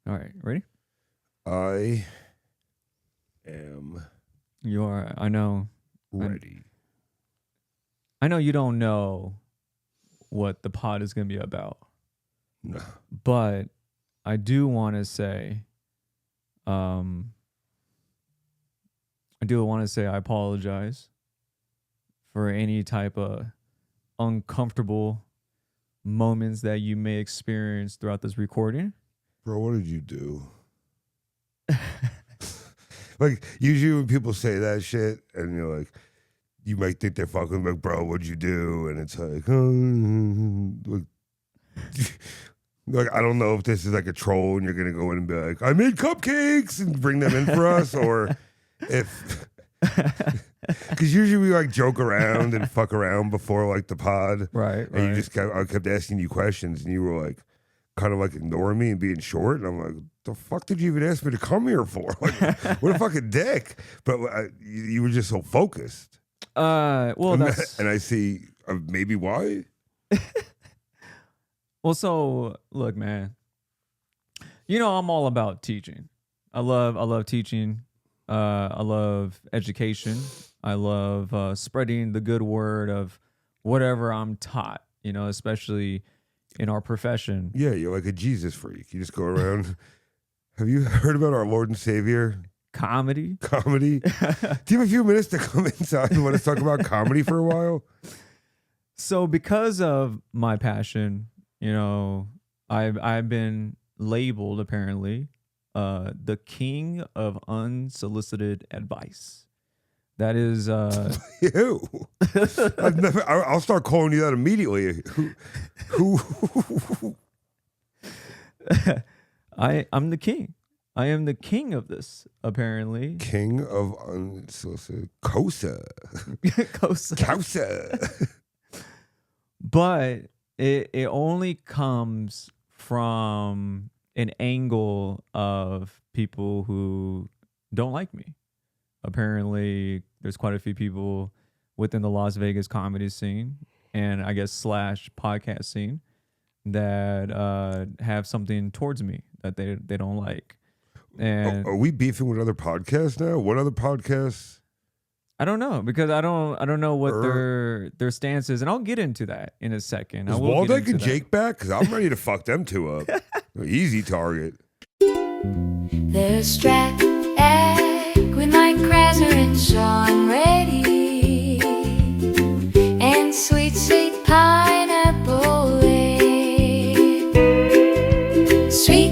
All right, ready? I am You are. I know. ready. I know you don't know what the pod is going to be about, No. but I do want to say, um, I apologize for any type of uncomfortable moments that you may experience throughout this recording. Bro, what did you do? Like, usually when people say that shit, and you're like, you might think they're fucking like, bro, what'd you do? And it's like, like, I don't know if this is like a troll and you're going to go in and be like, I made cupcakes and bring them in for us, or if, because usually we like joke around and fuck around before like the pod. Right. And you just I kept asking you questions and you were like, kind of like ignoring me and being short. And I'm like, the fuck did you even ask me to come here for? Like, what a fucking dick. But you were just so focused. Well, that's and I see maybe why. well. So look, man. You know I'm all about teaching. I love teaching. I love education. I love spreading the good word of whatever I'm taught. You know, especially in our profession. Yeah, you're like a Jesus freak. You just go around. Have you heard about our Lord and Savior? Comedy. Do you have a few minutes to come inside and let us talk about comedy for a while? So because of my passion, you know, I've been labeled apparently the King of Unsolicited Advice. That is Ew. I'll start calling you that immediately. Who I'm the king. I am the king of this, apparently. King of Unsolicited Kosa. Kosa. But it only comes from an angle of people who don't like me. Apparently, there's quite a few people within the Las Vegas comedy scene and I guess / podcast scene that have something towards me that they don't like. And are we beefing with other podcasts now? What other podcasts? I don't know because I don't know what their stance is, and I'll get into that in a second. Is Waldeck and Jake back? Because I'm ready to fuck them two up. Easy target. There's Strat with Mike Krasner and Sean Reddy, and sweet pineapple Wave. Sweet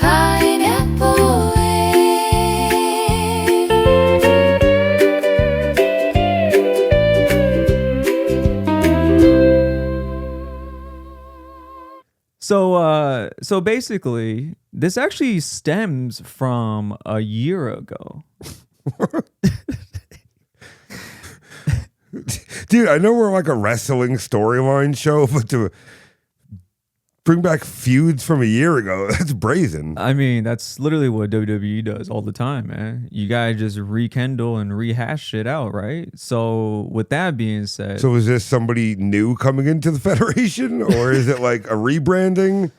pineapple Wave. So basically, this actually stems from a year ago. Dude, I know we're like a wrestling storyline show, but to bring back feuds from a year ago, that's brazen. I mean, that's literally what WWE does all the time, man. You guys just rekindle and rehash shit out, right? So with that being said, So is this somebody new coming into the Federation, or is it like a rebranding?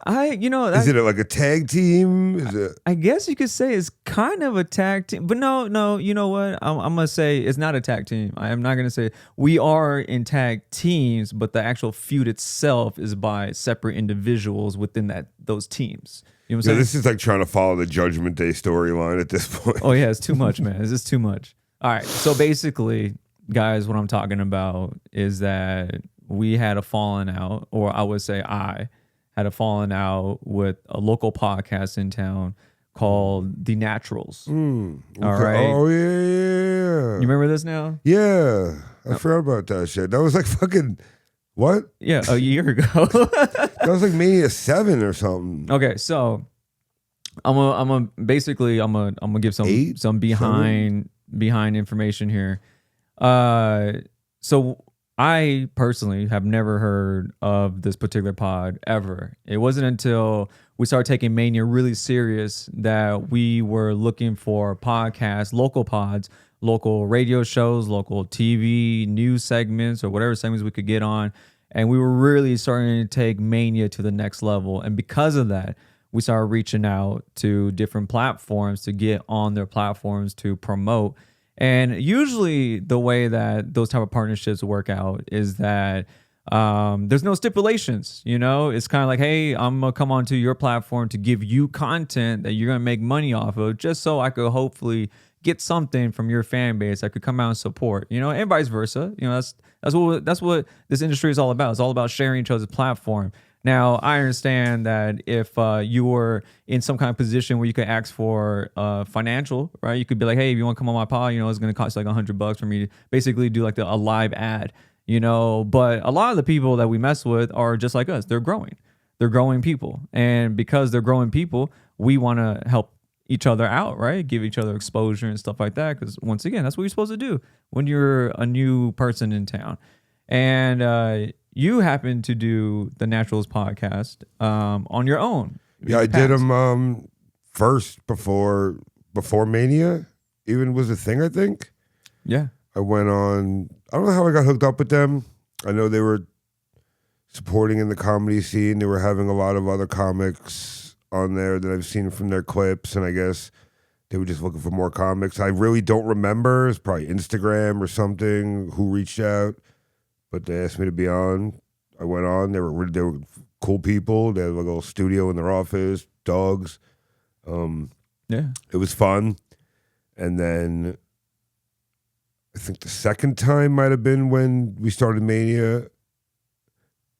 Is it like a tag team? Is it? I guess you could say it's kind of a tag team, but no. You know what? I'm gonna say it's not a tag team. I am not gonna say we are in tag teams, but the actual feud itself is by separate individuals within those teams. You know what I'm saying? This is like trying to follow the Judgment Day storyline at this point. Oh yeah, it's too much, man. It's just too much. All right, so basically, guys, what I'm talking about is that we had a falling out, or I would say I had a falling out with a local podcast in town called The Naturals. Okay. All right. Oh, yeah. You remember this now? Yeah. I forgot about that shit. That was like fucking, what? Yeah, a year ago. That was like Mania 7 or something. Okay, so I'm gonna give some behind information here. So I personally have never heard of this particular pod ever. It wasn't until we started taking Mania really serious that we were looking for podcasts, local pods, local radio shows, local TV news segments, or whatever segments we could get on. And we were really starting to take Mania to the next level. And because of that, we started reaching out to different platforms to get on their platforms to promote. And usually the way that those type of partnerships work out is that there's no stipulations, it's kind of like, hey, I'm gonna come onto your platform to give you content that you're gonna make money off of, just so I could hopefully get something from your fan base I could come out and support, and vice versa. That's what this industry is all about. It's all about sharing each other's platform. Now, I understand that if you were in some kind of position where you could ask for financial, right? You could be like, hey, if you want to come on my pod, it's going to cost like $100 for me to basically do like a live ad, But a lot of the people that we mess with are just like us. They're growing. They're growing people. And because they're growing people, we want to help each other out, right? Give each other exposure and stuff like that. Because once again, that's what you're supposed to do when you're a new person in town. And you happen to do the Naturals podcast on your own. Yeah, I did them first before Mania even was a thing, I think. Yeah. I went on, I don't know how I got hooked up with them. I know they were supporting in the comedy scene. They were having a lot of other comics on there that I've seen from their clips, and I guess they were just looking for more comics. I really don't remember. It's probably Instagram or something who reached out, but they asked me to be on. I went on. They were cool people. They had like a little studio in their office, dogs. Yeah. It was fun. And then I think the second time might have been when we started Mania,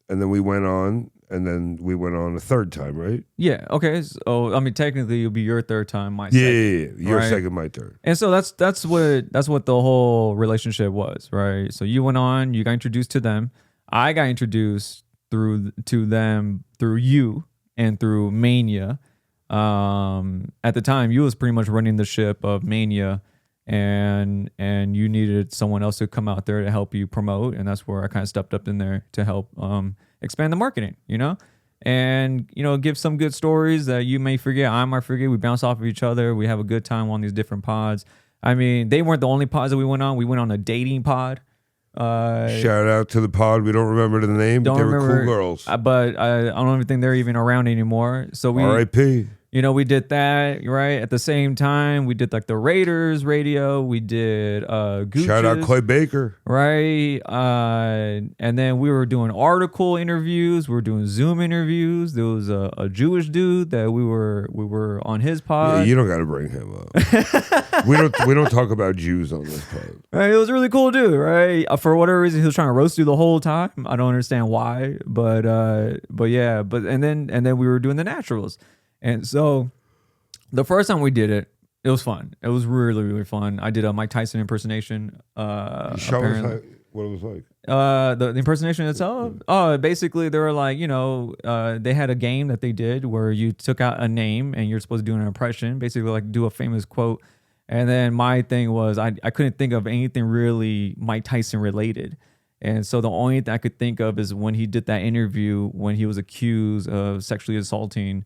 and then we went on, and then we went on a third time, right? Yeah. Okay. So I mean, technically, it'll be your third time, my second. Yeah. Your right? second, my third. And so that's what the whole relationship was, right? So you went on, you got introduced to them. I got introduced to them through you and through Mania. At the time, you was pretty much running the ship of Mania, and you needed someone else to come out there to help you promote, and that's where I kind of stepped up in there to help expand the marketing, and give some good stories that you may forget. I might forget. We bounce off of each other. We have a good time on these different pods. I mean, they weren't the only pods that we went on. We went on a dating pod. Shout out to the pod. We don't remember the name, but they were cool girls. But I don't even think they're even around anymore. So we R.I.P. We did that, right? At the same time, we did like the Raiders radio. We did Gooches, shout out Clay Baker. Right? And then we were doing article interviews. We were doing Zoom interviews. There was a Jewish dude that we were on his pod. Yeah, you don't got to bring him up. we don't talk about Jews on this pod. Right? It was a really cool dude, right? For whatever reason, he was trying to roast you the whole time. I don't understand why, but yeah. And then we were doing the Naturals. And so the first time we did it, it was fun. It was really, really fun. I did a Mike Tyson impersonation. Show us what it was like. The impersonation itself? Oh, basically they were like, they had a game that they did where you took out a name and you're supposed to do an impression, basically like do a famous quote. And then my thing was I couldn't think of anything really Mike Tyson related. And so the only thing I could think of is when he did that interview when he was accused of sexually assaulting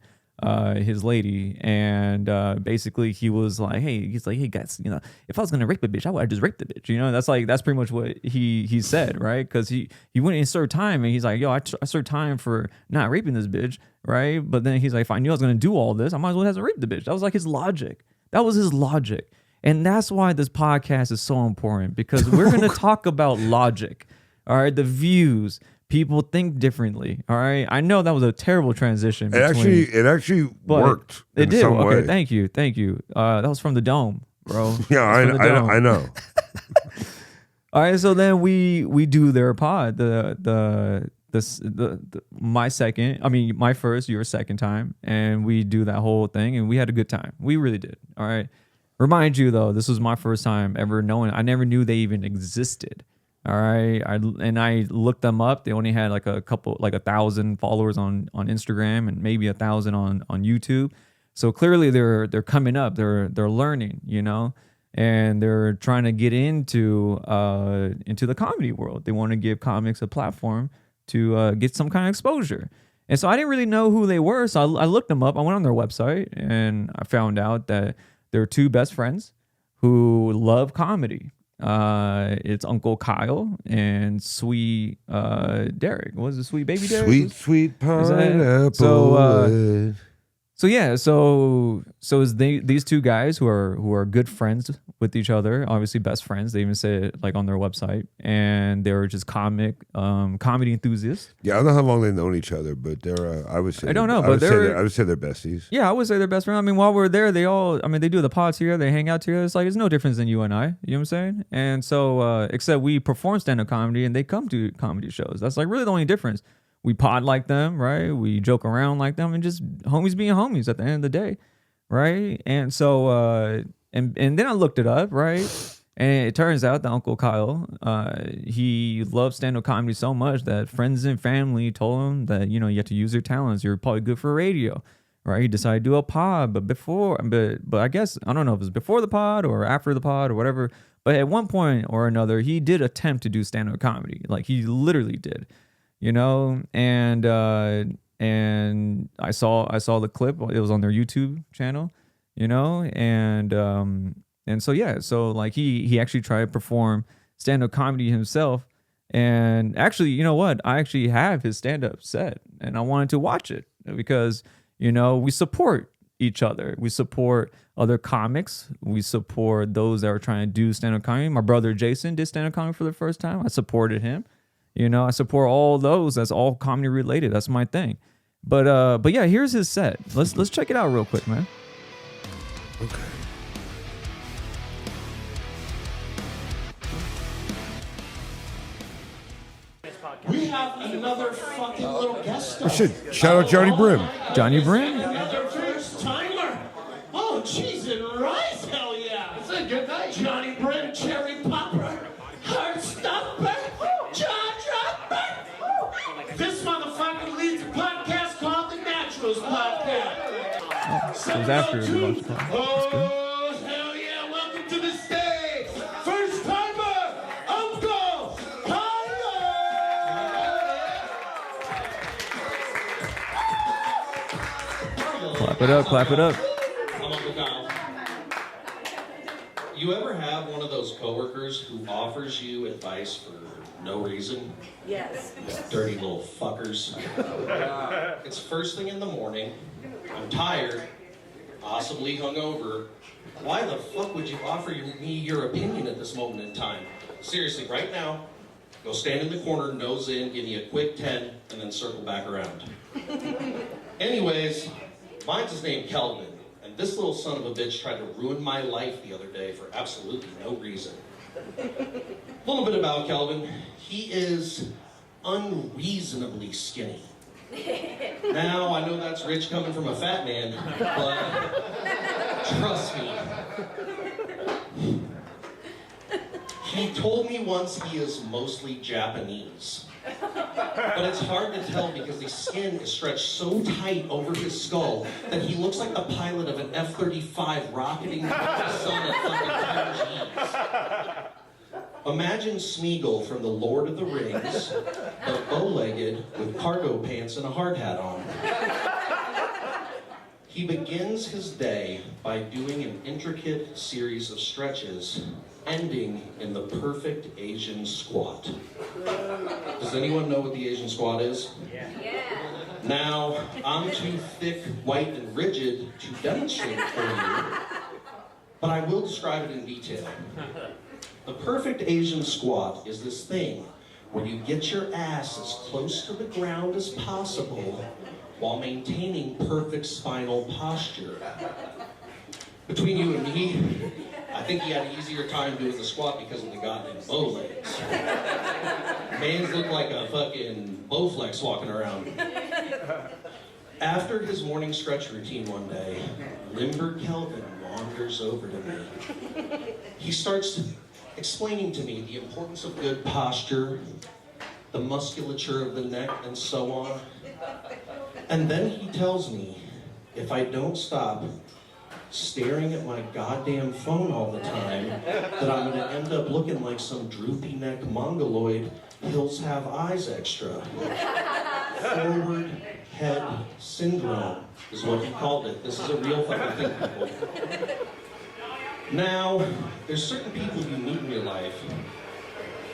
his lady, and basically he was like, hey guys, if I was gonna rape a bitch, I would just rape the bitch. That's pretty much what he said, right? Because he went and served time, and he's like, yo, I served time for not raping this bitch, right? But then he's like, if I knew I was gonna do all this, I might as well have to rape the bitch. That was like his logic. That was his logic. And that's why this podcast is so important, because we're gonna talk about logic, all right? The views. People think differently. All right. I know that was a terrible transition. It actually worked. It did. Some way. Thank you. That was from the dome, bro. Yeah, I know. All right. So then we do their pod. My first, your second time, and we do that whole thing, and we had a good time. We really did. All right. Remind you though, this was my first time ever knowing. I never knew they even existed. All right. I looked them up. They only had like 1,000 followers on Instagram and maybe 1,000 on YouTube. So clearly they're coming up. They're learning, and they're trying to get into the comedy world. They want to give comics a platform to get some kind of exposure. And so I didn't really know who they were. So I looked them up. I went on their website and I found out that they're two best friends who love comedy. It's Uncle Kyle and Sweet Derek. What was it, Sweet Baby Derek? Sweet pineapple. it's these two guys who are good friends with each other, obviously best friends. They even say it like on their website, and they're just comedy enthusiasts. Yeah, I don't know how long they've known each other, but they're I would say I don't know, I but would say they're besties. yeah, I would say they're best friends. I mean, while we're there, they do the pods here, they hang out together. It's like it's no difference than you and I. You know what I'm saying? And so except we perform stand-up comedy and they come to comedy shows. That's like really the only difference. We pod like them, right? We joke around like them, and just homies being homies at the end of the day, right? And so, and then I looked it up, right? And it turns out that Uncle Kyle, he loves stand-up comedy so much that friends and family told him that, you have to use your talents. You're probably good for radio, right? He decided to do a pod, but I guess, I don't know if it was before the pod or after the pod or whatever. But at one point or another, he did attempt to do stand-up comedy. Like he literally did. And I saw the clip. It was on their YouTube channel, and so like he actually tried to perform stand-up comedy himself. And actually, you know what? I actually have his stand-up set, and I wanted to watch it because we support each other. We support other comics. We support those that are trying to do stand-up comedy. My brother Jason did stand-up comedy for the first time. I supported him. I support all those. That's all comedy related. That's my thing. But yeah, here's his set. Let's check it out real quick, man. Okay. We have another fucking little guest star. Oh, shit. Shout out Johnny Brim. Johnny Brim? Another first timer. Oh, cheese and rice. Hell yeah. It's a good night. Johnny Brim, cherry popper, heart stopper, jaw dropper. This motherfucker leads a podcast called The Naturals Podcast. It was after the lunch pod. That's good. Oh, hell yeah. Welcome to the stage. First timer, Uncle Kyle. Clap it up, clap it up. I'm Uncle Kyle. You ever have one of those coworkers who offers you advice for no reason? Yes. Dirty little fuckers. It's first thing in the morning. I'm tired, possibly hungover. Why the fuck would you offer me your opinion at this moment in time? Seriously, right now, go stand in the corner, nose in, give me a quick 10, and then circle back around. Anyways, mine's his name Kelvin, and this little son of a bitch tried to ruin my life the other day for absolutely no reason. A little bit about Kelvin. He is unreasonably skinny. Now, I know that's rich coming from a fat man, but trust me. He told me once he is mostly Japanese. But it's hard to tell because the skin is stretched so tight over his skull that he looks like the pilot of an F-35 rocketing into the sun at fucking 10 Gs. Imagine Smeagol from The Lord of the Rings, but bow-legged with cargo pants and a hard hat on. He begins his day by doing an intricate series of stretches, ending in the perfect Asian squat. Does anyone know what the Asian squat is? Yeah. Now, I'm too thick, white, and rigid to demonstrate it for you, but I will describe it in detail. The perfect Asian squat is this thing where you get your ass as close to the ground as possible while maintaining perfect spinal posture. Between you and me, I think he had an easier time doing the squat because of the goddamn bow legs. Mans look like a fucking Bowflex walking around. After his morning stretch routine one day, limber Kelvin wanders over to me. He starts explaining to me the importance of good posture, the musculature of the neck, and so on. And then he tells me if I don't stop staring at my goddamn phone all the time, that I'm gonna end up looking like some droopy neck mongoloid, hills have eyes extra. Forward head syndrome is what he called it. This is a real fucking thing, people. Now, there's certain people you meet in your life,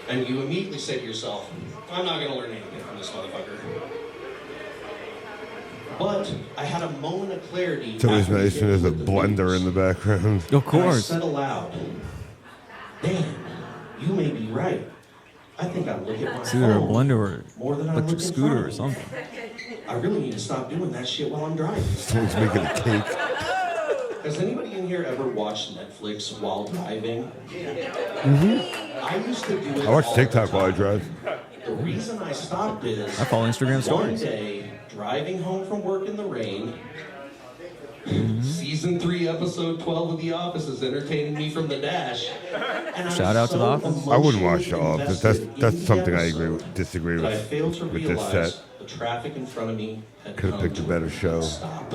and you immediately say to yourself, I'm not gonna learn anything from this motherfucker. But I had a moment of clarity. It's always after nice when there's a getting the blender news. in the background. Of And I course. said aloud, "Damn, you may be right. I think I look at my It's either a phone blender or more than I electric look in scooter front or of me. something. I really need to stop doing that shit while I'm driving." Someone's making a cake. Has anybody in here ever watched Netflix while driving? I used to do it. I watch all TikTok the while I time. drive. The reason I stopped is I follow Instagram one stories. day, driving home from work in the rain, season 3, episode 12 of The Office is entertaining me from the dash. And I'm Shout out to The so Office. I wouldn't watch The emotionally Office. invested That's in the something I episode disagree that I failed to with this realize set. the traffic in front of me had Could have come picked a to better show. stop.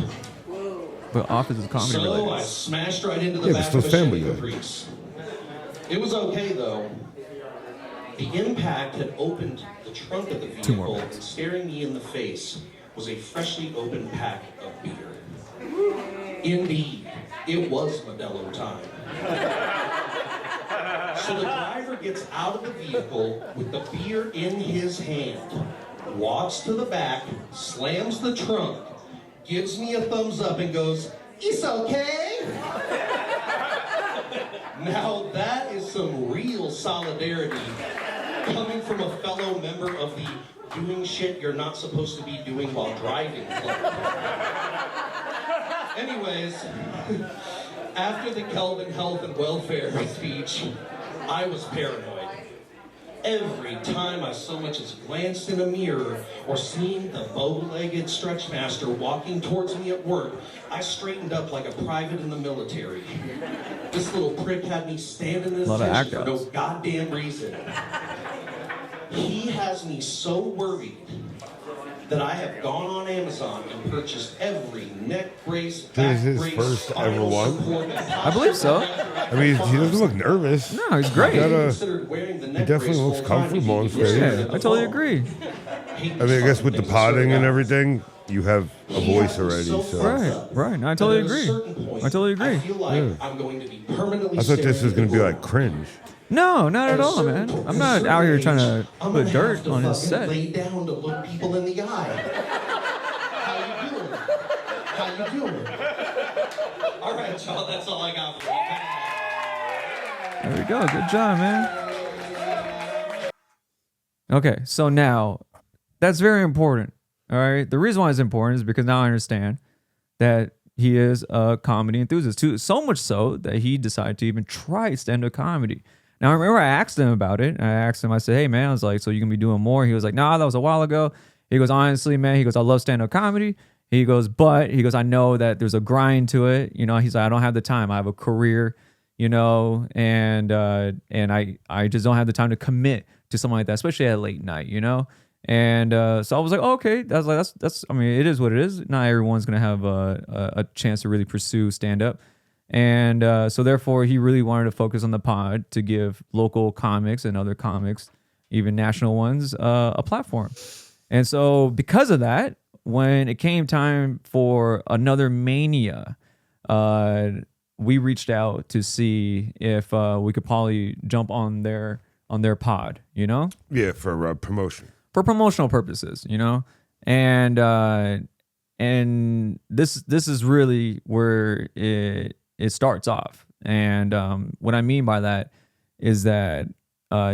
But Office is comedy So I related. smashed right into the Yeah, but back still of a Family Chevy Guy. Caprice. It was okay though. The impact had opened the trunk of the Two more vehicle, minutes. and staring me in the face was a freshly opened pack of beer. Indeed, it was Modelo time. So the driver gets out of the vehicle with the beer in his hand, walks to the back, slams the trunk, gives me a thumbs up and goes, "It's okay." Now that is some real solidarity coming from a fellow member of the doing shit you're not supposed to be doing while driving club. Anyways, after the Kelvin health and welfare speech, I was paranoid. Every time I so much as glanced in a mirror or seen the bow-legged stretch master walking towards me at work, I straightened up like a private in the military. This little prick had me standing in Lot of attention for no act-outs. goddamn reason. He has me so worried that I have gone on Amazon and purchased every neck brace, back This is his brace, first spinal ever one? support, and I believe so. I mean, he doesn't look nervous. No, he's great. He considered wearing the neck definitely brace looks full-time comfortable to on keep stage. his Yeah, hands I at the totally phone. agree. I mean, I guess with the potting and everything, you have a voice already. So Right. No, I totally agree. I totally agree. I feel like I'm going to be permanently I thought this was staring going to be at like cringe. No, not at all, man. I'm not out here trying to I'm put gonna dirt have to on his fucking set. Lay down to look people in the eye. How you doing? How you doing? All right, y'all. That's all I got for you. There we go. Good job, man. Okay, so now that's very important. All right. The reason why it's important is because now I understand that he is a comedy enthusiast too. So much so that he decided to even try stand-up comedy. Now I remember I asked him about it. I said, "Hey man," I was like, "So you gonna be doing more?" He was like, "Nah, that was a while ago." He goes, "Honestly, man," he goes, "I love stand-up comedy." He goes, "But," he goes, "I know that there's a grind to it. You know," he's like, "I don't have the time. I have a career, you know, and I just don't have the time to commit to something like that, especially at late night, you know." And so I was like, oh, okay, that's I mean, it is what it is. Not everyone's gonna have a chance to really pursue stand up, and so therefore he really wanted to focus on the pod to give local comics and other comics, even national ones, a platform. And so because of that, when it came time for another mania, we reached out to see if we could probably jump on their pod, you know, Yeah, for promotion. for promotional purposes, you know, and this is really where it starts off. And what I mean by that is that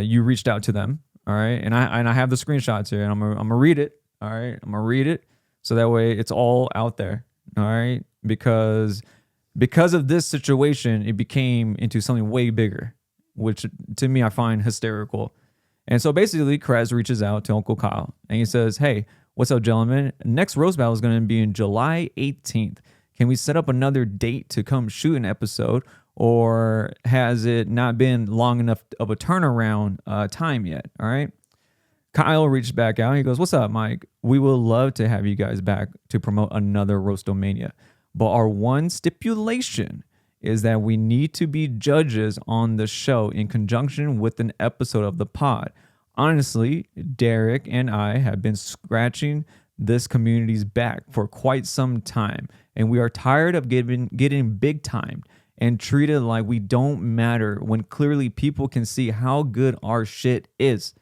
you reached out to them, all right, and I have the screenshots here, and I'm gonna read it, all right, I'm gonna read it so that way it's all out there, all right, because of this situation, it became into something way bigger, which to me I find hysterical. And so basically, Krez reaches out to Uncle Kyle and he says, "Hey, what's up, gentlemen? Next roast battle is going to be in July 18th. Can we set up another date to come shoot an episode, or has it not been long enough of a turnaround time yet?" All right. Kyle reached back out. He goes, "What's up, Mike? We would love to have you guys back to promote another Roastomania. But our one stipulation is that we need to be judges on the show in conjunction with an episode of the pod. Honestly, Derek and I have been scratching this community's back for quite some time, and we are tired of getting big time and treated like we don't matter when clearly people can see how good our shit is.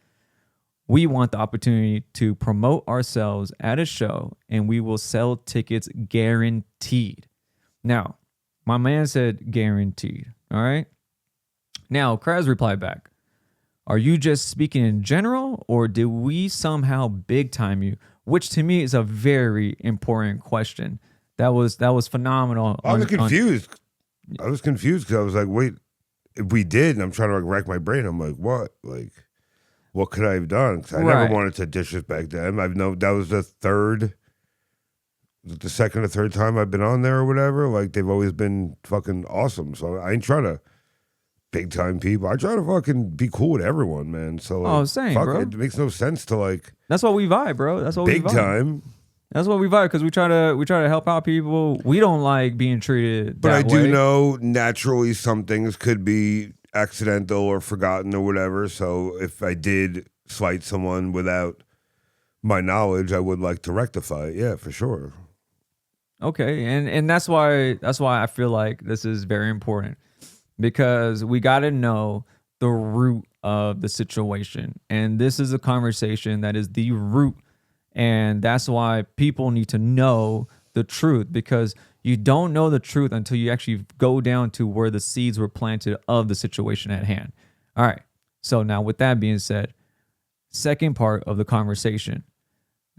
We want the opportunity to promote ourselves at a show, and we will sell tickets guaranteed. Now, my man said guaranteed. All right. Now, Kraz replied back, are you just speaking in general, or did we somehow big time you? Which to me is a very important question. That was phenomenal. I was confused. I was confused because I was like, wait, if we did, and I'm trying to like rack my brain. I'm like, what? Like, what could I have done? 'Cause I never wanted to disrespect them. I've known that was the second or third time I've been on there or whatever. Like, they've always been fucking awesome. So I ain't trying to big time people. I try to fucking be cool with everyone, man. So like, same, fuck bro. It makes no sense to like. That's why we vibe, bro. That's what we big vibe. time. That's what we vibe, because we try to help out people. We don't like being treated But I that do way. know naturally some things could be accidental or forgotten or whatever. So if I did slight someone without my knowledge, I would like to rectify it. Yeah, for sure. Okay, and that's why I feel like this is very important, because we got to know the root of the situation, and this is a conversation that is the root, and that's why people need to know the truth, because you don't know the truth until you actually go down to where the seeds were planted of the situation at hand. All right, so now with that being said, second part of the conversation.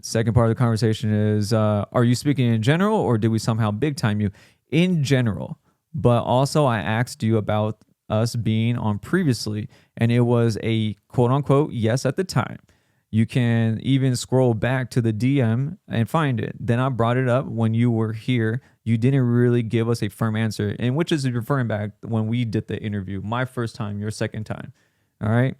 Second part of the conversation is, are you speaking in general, or did we somehow big time you? In general, but also I asked you about us being on previously, and it was a quote unquote yes at the time. You can even scroll back to the DM and find it. Then I brought it up when you were here. You didn't really give us a firm answer, and which is referring back when we did the interview, my first time, your second time. All right.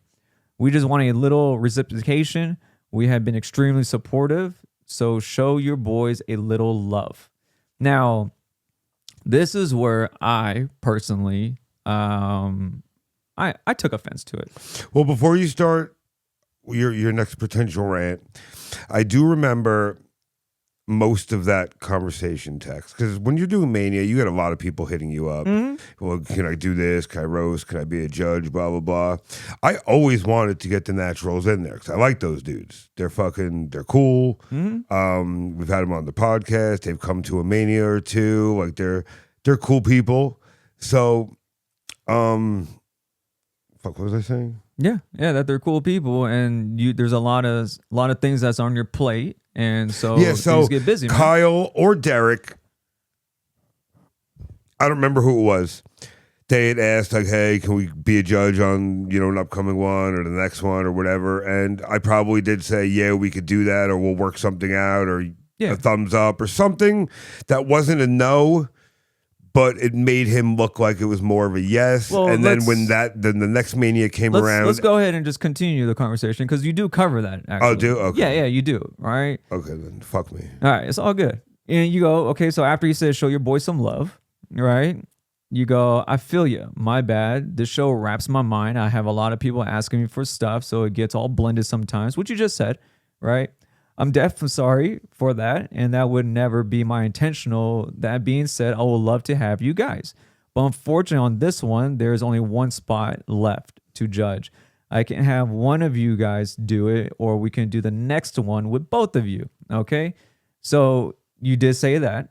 We just want a little reciprocation. We have been extremely supportive, so show your boys a little love. Now, this is where I personally, I took offense to it. Well, before you start your next potential rant, I do remember most of that conversation text, because when you're doing Mania, you get a lot of people hitting you up. Well, can I do this? Can I roast? Can I be a judge? Blah blah blah. I always wanted to get the naturals in there because I like those dudes. They're cool. We've had them on the podcast. They've come to a Mania or two. Like they're cool people. So, what was I saying? Yeah, that they're cool people, and there's a lot of things that's on your plate, and so things get busy. Man. Kyle or Derek, I don't remember who it was. They had asked like, "Hey, can we be a judge on an upcoming one or the next one or whatever?" And I probably did say, "Yeah, we could do that, or we'll work something out, or a thumbs up or something." That wasn't a no. But it made him look like it was more of a yes. Well, and then then the next Mania came around. Let's go ahead and just continue the conversation, because you do cover that, actually. Oh, do? Okay. Yeah, you do. All right. Okay, then fuck me. All right, it's all good. And you go, okay, so after you said show your boy some love, right? You go, I feel you. My bad. This show wraps my mind. I have a lot of people asking me for stuff, so it gets all blended sometimes, which you just said, right? I'm definitely sorry for that, and that would never be my intentional. That being said, I would love to have you guys. But unfortunately, on this one, there's only one spot left to judge. I can have one of you guys do it, or we can do the next one with both of you, okay? So you did say that.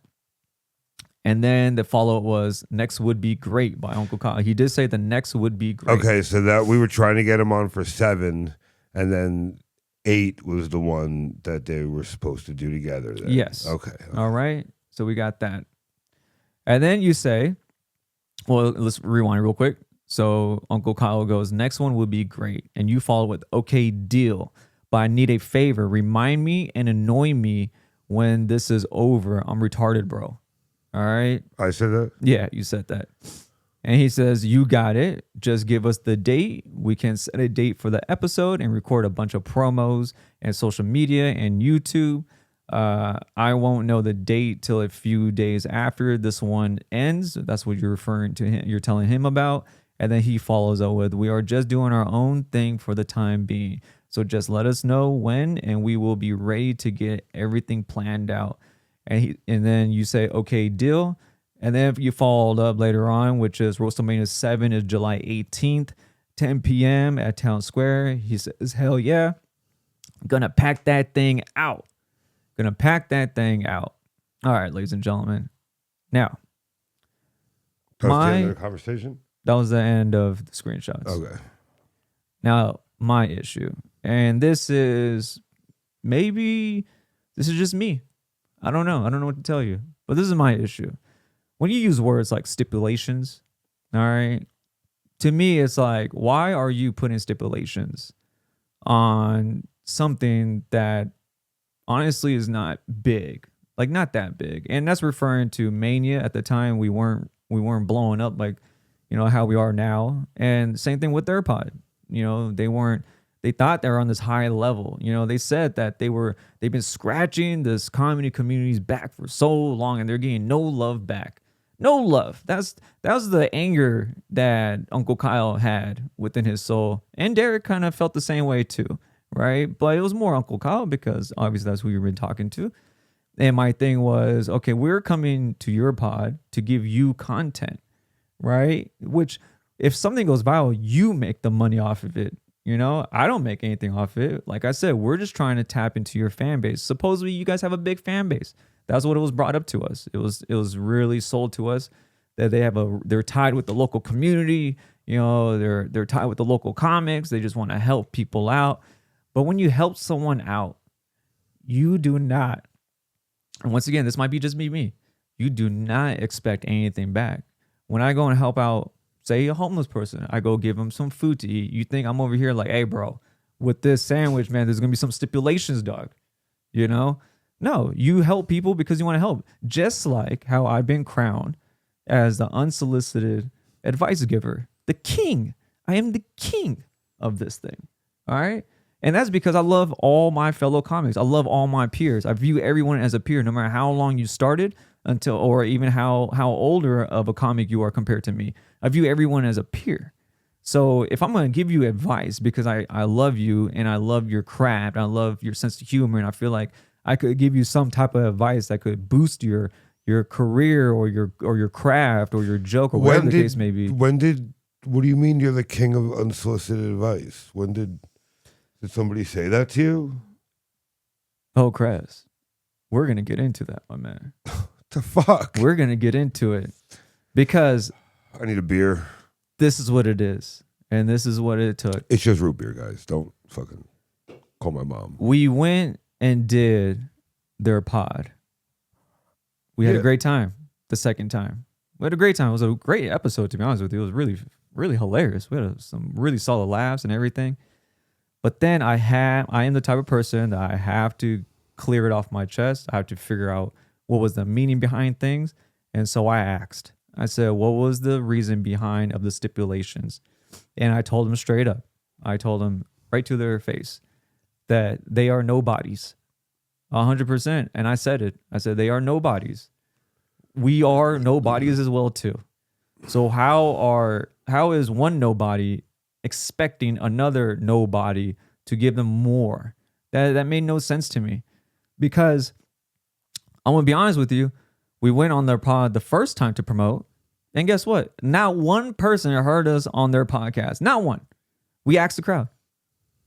And then the follow-up was, next would be great by Uncle Kyle. He did say the next would be great. Okay, so that we were trying to get him on for 7, and then 8 was the one that they were supposed to do together. Then. Yes. Okay. All right. So we got that. And then you say, well, let's rewind real quick. So Uncle Kyle goes, next one would be great. And you follow with, okay, deal. But I need a favor. Remind me and annoy me when this is over. I'm retarded, bro. All right. I said that? Yeah, you said that. And he says, you got it. Just give us the date. We can set a date for the episode and record a bunch of promos and social media and YouTube. I won't know the date till a few days after this one ends. That's what you're referring to him. You're telling him about. And then he follows up with, we are just doing our own thing for the time being. So just let us know when, and we will be ready to get everything planned out. And then you say, okay, deal. And then if you followed up later on, which is WrestleMania 7 is July 18th, 10 p.m. at Town Square. He says, hell yeah. Gonna pack that thing out. Gonna pack that thing out. All right, ladies and gentlemen. Now, That was the end of the conversation? that was the end of the screenshots. Okay. Now, my issue, and this is just me. I don't know. I don't know what to tell you, but this is my issue. When you use words like stipulations, all right, to me, it's like, why are you putting stipulations on something that honestly is not big, like not that big? And that's referring to Mania. At the time, we weren't blowing up like, how we are now. And same thing with their pod. They thought they were on this high level. They said that they've been scratching this comedy community's back for so long and they're getting no love back. No love. That was the anger that Uncle Kyle had within his soul. And Derek kind of felt the same way too, right? But it was more Uncle Kyle because obviously that's who you've been talking to. And my thing was, okay, we're coming to your pod to give you content, right? Which if something goes viral, you make the money off of it. I don't make anything off it. Like I said, we're just trying to tap into your fan base. Supposedly you guys have a big fan base. That's what it was brought up to us. It was really sold to us that they're tied with the local community. They're tied with the local comics. They just want to help people out. But when you help someone out, you do not, and once again, this might be just me, you do not expect anything back. When I go and help out, say a homeless person, I go give them some food to eat. You think I'm over here like, hey, bro, with this sandwich, man, there's going to be some stipulations, dog. No, you help people because you want to help. Just like how I've been crowned as the unsolicited advice giver, the king. I am the king of this thing. All right. And that's because I love all my fellow comics. I love all my peers. I view everyone as a peer, no matter how long you started or even how older of a comic you are compared to me. I view everyone as a peer. So if I'm going to give you advice because I love you and I love your craft, I love your sense of humor, and I feel like I could give you some type of advice that could boost your career or your craft or your joke or whatever the case may be. What do you mean you're the king of unsolicited advice? When did somebody say that to you? Oh, Krez, we're going to get into that, my man. The fuck? We're going to get into it because I need a beer. This is what it is. And this is what it took. It's just root beer, guys. Don't fucking call my mom. We went and did their pod. We had a great time the second time. We had a great time. It was a great episode, to be honest with you. It was really, really hilarious. We had some really solid laughs and everything. But then I am the type of person that I have to clear it off my chest. I have to figure out what was the meaning behind things. And so I asked. I said, what was the reason behind of the stipulations? And I told them straight up. I told them right to their face that they are nobodies. 100%. And I said it. I said, they are nobodies. We are nobodies as well too. So how is one nobody expecting another nobody to give them more? That made no sense to me, because I'm going to be honest with you. We went on their pod the first time to promote, and guess what? Not one person heard us on their podcast. Not one. We asked the crowd.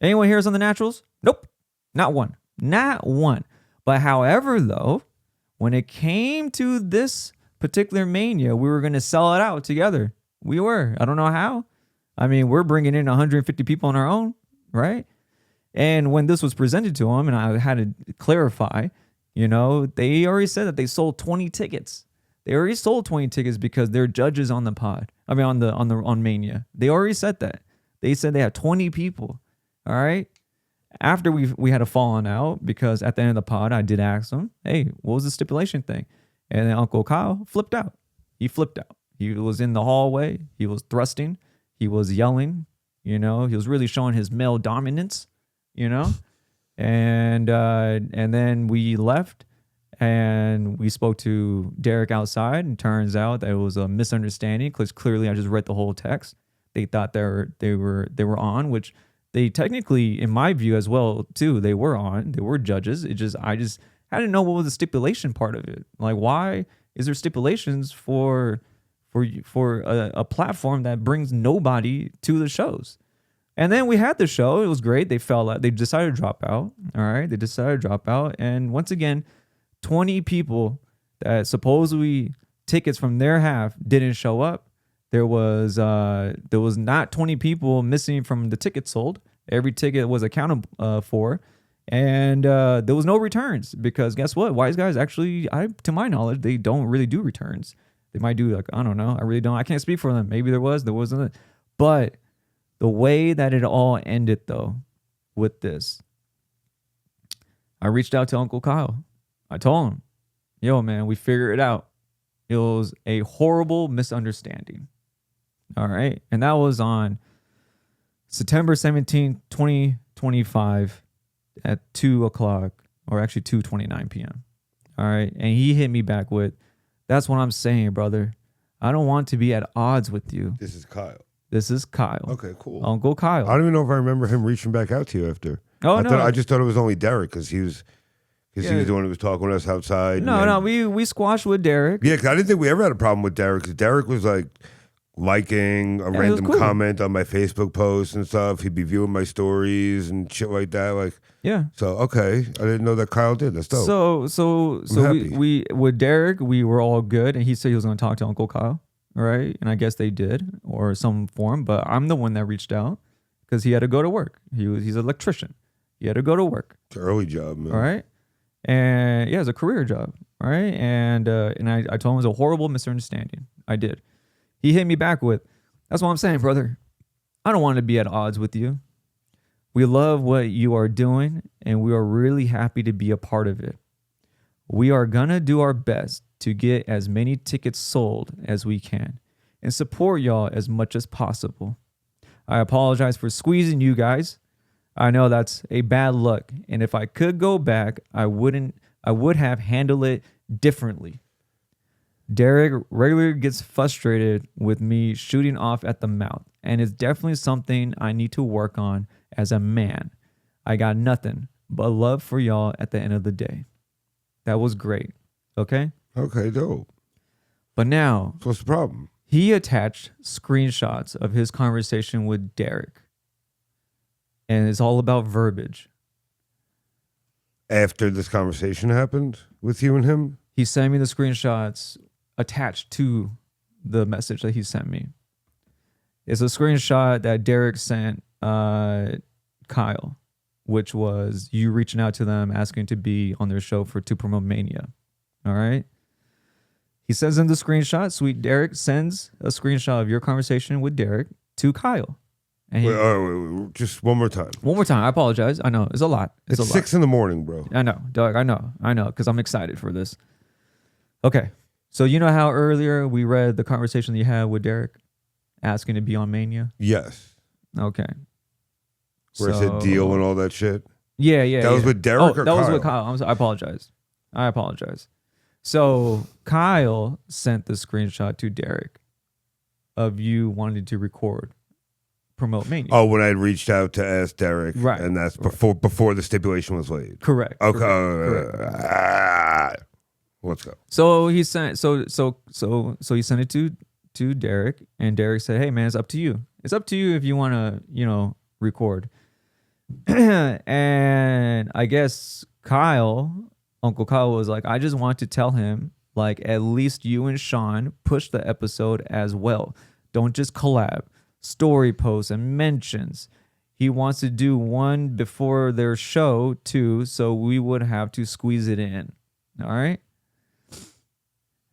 Anyone hear us on the Naturals? Nope. Not one. Not one. But however, though, when it came to this particular Mania, we were going to sell it out together. We were. I don't know how. I mean, we're bringing in 150 people on our own, right? And when this was presented to them, and I had to clarify, they already said that they sold 20 tickets. They already sold 20 tickets because they're judges on the pod. I mean, on Mania. They already said that. They said they had 20 people. All right. After we had a falling out, because at the end of the pod, I did ask them, hey, what was the stipulation thing? And then Uncle Kyle flipped out. He flipped out. He was in the hallway. He was thrusting. He was yelling. He was really showing his male dominance. And then we left and we spoke to Derek outside, and turns out that it was a misunderstanding, because clearly I just read the whole text. They thought they were on, which they technically, in my view as well too, they were on. They were judges. I just had to know what was the stipulation part of it. Like, why is there stipulations for a platform that brings nobody to the shows? And then we had the show. It was great. They fell out. They decided to drop out. All right. They decided to drop out. And once again, 20 people that supposedly tickets from their half didn't show up. There was not 20 people missing from the tickets sold. Every ticket was accounted for. And there was no returns because guess what? Wise Guys actually, to my knowledge, they don't really do returns. They might do, like, I don't know. I really don't. I can't speak for them. Maybe there wasn't. But the way that it all ended, though, with this, I reached out to Uncle Kyle. I told him, yo, man, we figured it out. It was a horrible misunderstanding. All right. And that was on September 17th, 2025 at 2 o'clock, or actually 2:29 p.m. All right. And he hit me back with, that's what I'm saying, brother. I don't want to be at odds with you. This is Kyle. This is Kyle. Okay, cool. Uncle Kyle. I don't even know if I remember him reaching back out to you after. Oh, no. I just thought it was only Derek because he was the one who was talking with us outside. No, we squashed with Derek. Yeah, because I didn't think we ever had a problem with Derek. Because Derek was like liking a random cool. comment on my Facebook post and stuff. He'd be viewing my stories and shit like that. Like, yeah. so okay, I didn't know that Kyle did. That's dope. So we with Derek, we were all good, and he said he was going to talk to Uncle Kyle, right? And I guess they did, or some form. But I'm the one that reached out because he had to go to work. He's an electrician. He had to go to work. It's an early job, man. All right. And yeah, it's a career job, right? And I told him it was a horrible misunderstanding. I did. He hit me back with, that's what I'm saying, brother. I don't want to be at odds with you. We love what you are doing, and we are really happy to be a part of it. We are going to do our best to get as many tickets sold as we can and support y'all as much as possible. I apologize for squeezing you guys. I know that's a bad look, and if I could go back, I would have handled it differently. Derek regularly gets frustrated with me shooting off at the mouth, and it's definitely something I need to work on as a man. I got nothing but love for y'all at the end of the day. That was great. Okay? Okay, dope. But now, So what's the problem? he attached screenshots of his conversation with Derek, and it's all about verbiage. After this conversation happened with you and him? He sent me the screenshots attached to the message that he sent me. It's a screenshot that Derek sent Kyle, which was you reaching out to them asking to be on their show to promote Mania. All right. He sends him the screenshot. Sweet Derek sends a screenshot of your conversation with Derek to Kyle. And Wait, just one more time. one more time. I apologize. I know it's a lot. It's a lot. 6 a.m, bro. I know, Doug. I know, because I'm excited for this. Okay. So you know how earlier we read the conversation that you had with Derek asking to be on Mania? Yes. Okay. Where it said deal and all that shit. Yeah. That was with Derek or that was Kyle? with Kyle. I apologize. So Kyle sent the screenshot to Derek of you wanting to promote Mania. Oh, when I had reached out to ask Derek. Right. And that's before the stipulation was laid. Correct. Okay. Correct. Let's go. So he sent he sent it to Derek, and Derek said, "Hey man, it's up to you. It's up to you if you want to, record." And I guess Uncle Kyle was like, "I just want to tell him, like, at least you and Sean push the episode as well. Don't just collab. Story posts and mentions. He wants to do one before their show too, so we would have to squeeze it in. All right."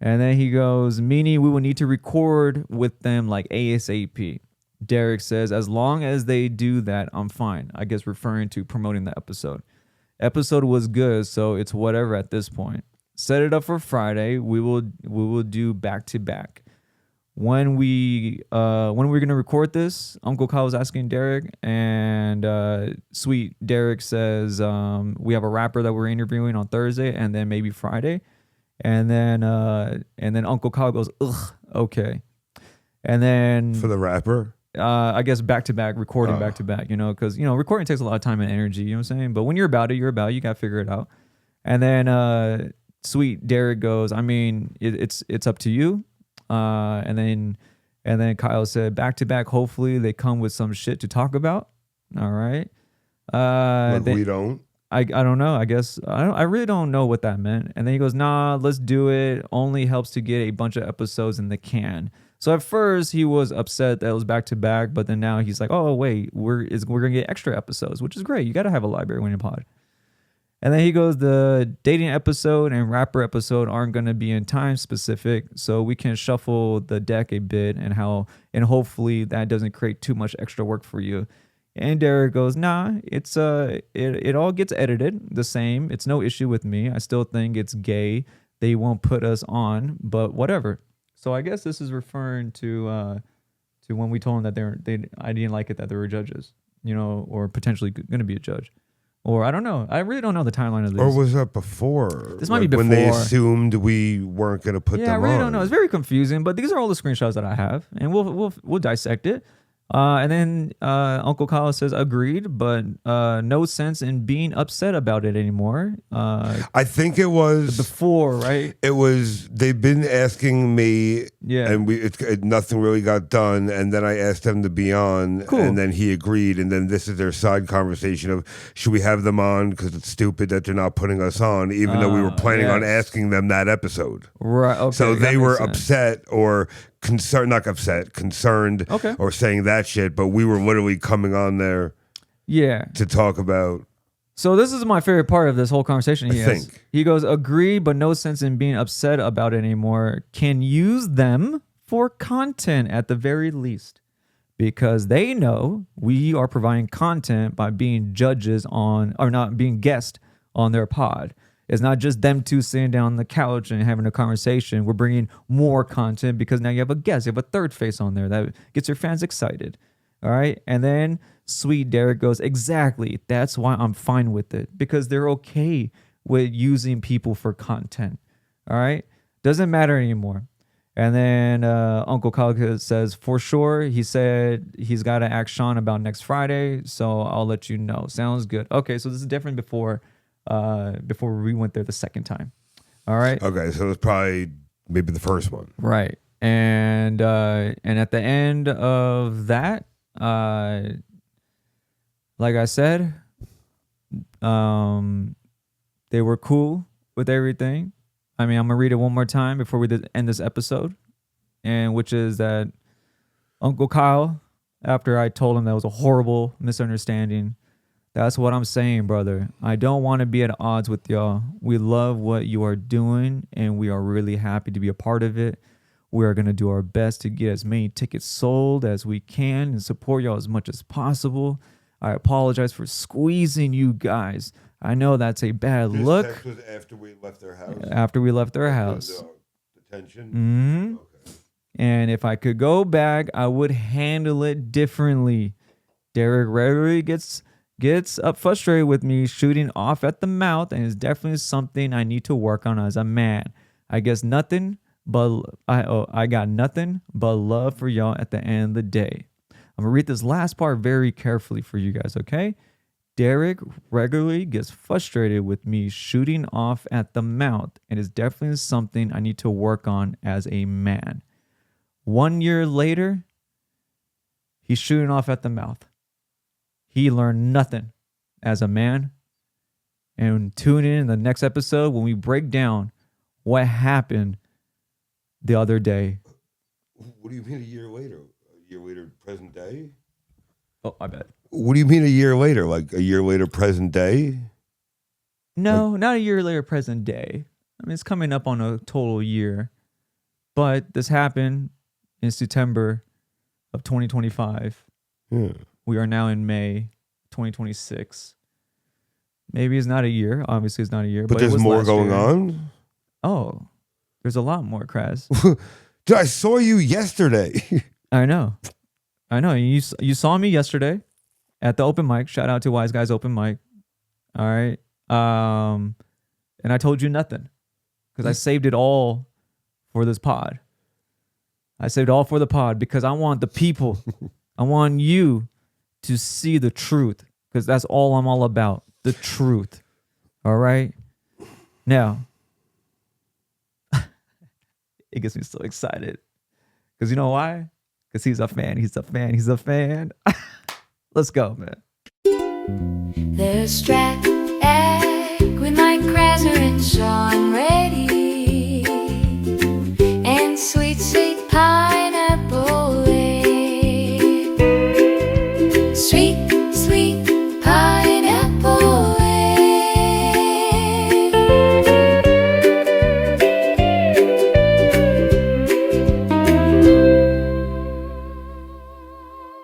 And then he goes, meaning we will need to record with them like ASAP. Derek says, as long as they do that, I'm fine. I guess referring to promoting the episode. Episode was good, so it's whatever at this point. Set it up for Friday. We will do back to back. When we're gonna record this, Uncle Kyle was asking Derek, and sweet Derek says we have a rapper that we're interviewing on Thursday, and then maybe Friday. And then Uncle Kyle goes, ugh, okay. And then For the rapper? I guess back to back, recording back to back, because recording takes a lot of time and energy, you know what I'm saying? But when you're about it, you gotta figure it out. And then sweet Derek goes, I mean, it's up to you. And then Kyle said, back to back, hopefully they come with some shit to talk about. All right. Like Then, we don't. I don't know. I guess I really don't know what that meant. And then he goes, "Nah, let's do it. Only helps to get a bunch of episodes in the can." So at first he was upset that it was back to back, but then now he's like, "Oh wait, we're gonna get extra episodes, which is great. You got to have a library when you pod." And then he goes, "The dating episode and rapper episode aren't gonna be in time specific, so we can shuffle the deck a bit and hopefully that doesn't create too much extra work for you." And Derek goes, "Nah, it's it all gets edited the same. It's no issue with me. I still think it's gay. They won't put us on, but whatever." So I guess this is referring to when we told them that I didn't like it that they were judges, or potentially going to be a judge, or I don't know. I really don't know the timeline of this. Or was that before? This might be when they before. assumed we weren't going to put Yeah, I them really on. don't know. It's very confusing, but these are all the screenshots that I have, and we'll dissect it. And then Uncle Kyle says, "Agreed, but no sense in being upset about it anymore." I think it was Before, right? It was they've been asking me, Yeah. and nothing really got done. And then I asked him to be on, Cool. and then he agreed. And then this is their side conversation of should we have them on because it's stupid that they're not putting us on, even though we were planning on yes. asking them that episode. Right. Okay. So that they makes were sense. upset or concerned, not upset, concerned, Okay. or saying that shit. But we were literally coming on there Yeah. to talk about. So this is my favorite part of this whole conversation. I think. He goes, "Agree, but no sense in being upset about it anymore. Can use them for content at the very least, because they know we are providing content by being judges on, or not being guests on their pod. It's not just them two sitting down on the couch and having a conversation. We're bringing more content because now you have a guest, you have a third face on there that gets your fans excited." All right. And then sweet Derek goes, "Exactly. That's why I'm fine with it, because they're okay with using people for content." All right. Doesn't matter anymore. And then Uncle Kyle says, "For sure." He said he's got to ask Sean about next Friday. So I'll let you know. Sounds good. Okay. So this is different before we went there the second time. All right. Okay, so it was probably maybe the first one. Right. And at the end of that, like I said, they were cool with everything. I mean, I'm gonna read it one more time before we end this episode, and which is that Uncle Kyle, after I told him that was a horrible misunderstanding, "That's what I'm saying, brother. I don't want to be at odds with y'all. We love what you are doing, and we are really happy to be a part of it. We are going to do our best to get as many tickets sold as we can and support y'all as much as possible. I apologize for squeezing you guys. I know that's a bad look." This text was after we left their house. After we left their house. Detention. Mhm. Okay. "And if I could go back, I would handle it differently. Derek regularly gets up frustrated with me shooting off at the mouth, and it's definitely something I need to work on as a man. I guess nothing but I got nothing but love for y'all at the end of the day." I'm gonna read this last part very carefully for you guys, okay? "Derek regularly gets frustrated with me shooting off at the mouth, and it's definitely something I need to work on as a man. 1 year later, he's shooting off at the mouth. He learned nothing as a man. And tune in the next episode when we break down what happened the other day." What do you mean a year later? A year later, present day? Oh, I bet. What do you mean a year later? Like a year later, present day? No, not a year later, present day. I mean, it's coming up on a total year. But this happened in September of 2025. Yeah. We are now in May 2026. Maybe it's not a year. Obviously, it's not a year. But it there's was more last going year. on? Oh, there's a lot more, Kraz. Dude, I saw you yesterday. I know. You saw me yesterday at the open mic. Shout out to Wise Guys Open Mic. All right. And I told you nothing because I saved it all for this pod. I saved it all for the pod because I want the people, I want you to see the truth, because that's all I'm all about. The truth. All right. Now, it gets me so excited because you know why? Because he's a fan. He's a fan. He's a fan. Let's go, man. There's Strat with Mike Krasner and Sean Reddy, and sweet pie.